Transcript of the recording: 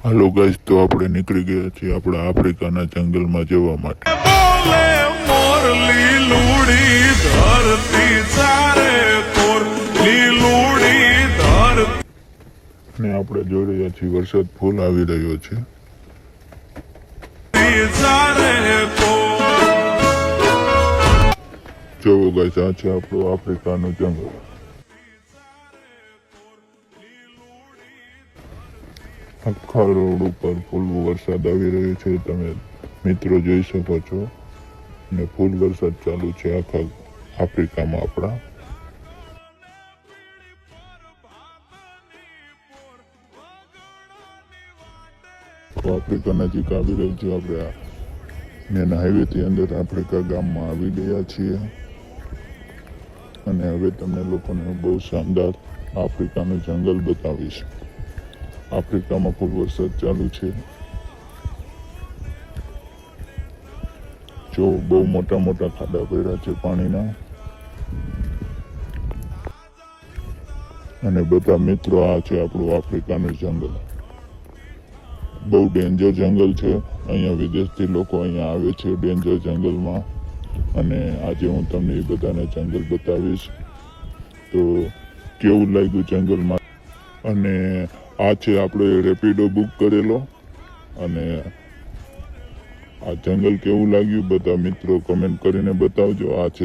હાલો guys, તો આપણે નીકળી ગયા છીએ આપણા આફ્રિકાના જંગલમાં જવા માટે. ને આપણે જોઈ રહ્યા છીએ વરસાદ ફૂલ આવી રહ્યો છે. જોવો ગાઈસ, આ છે આપણું આફ્રિકાનું જંગલ. આખા રોડ ઉપર ફૂલ વરસાદ આવી રહ્યો છે, તમે મિત્રો જોઈ શકો છો. ને ફૂલ વરસાદ ચાલુ છે આખા આફ્રિકામાં આપણા. આફ્રિકા નજીક આવી રહ્યું છે. આપણે મેન હાઈવેથી અંદર આફ્રિકા ગામમાં આવી ગયા છીએ અને હવે તમને લોકોને બહુ શાનદાર આફ્રિકાનું જંગલ બતાવીશ. આફ્રિકામાં ફૂલ વરસાદ ચાલુ છે. જો બહુ મોટા મોટા ખાડા પડ્યા છે પાણીના. અને બધા મિત્રો, આ છે આપણું આફ્રિકાનું જંગલ. બહુ ડેન્જર જંગલ છે. અહીંયા વિદેશથી લોકો અહીંયા આવે છે ડેન્જર જંગલમાં. અને આજે હું તમને એ બધાને જંગલ બતાવીશ. તો કેવું લાગ્યું જંગલમાં. અને આ છે આપણે રેપિડો બુક કરેલો. અને આ જંગલ કેવું લાગ્યું બધા મિત્રો કમેન્ટ કરીને બતાવજો. આ છે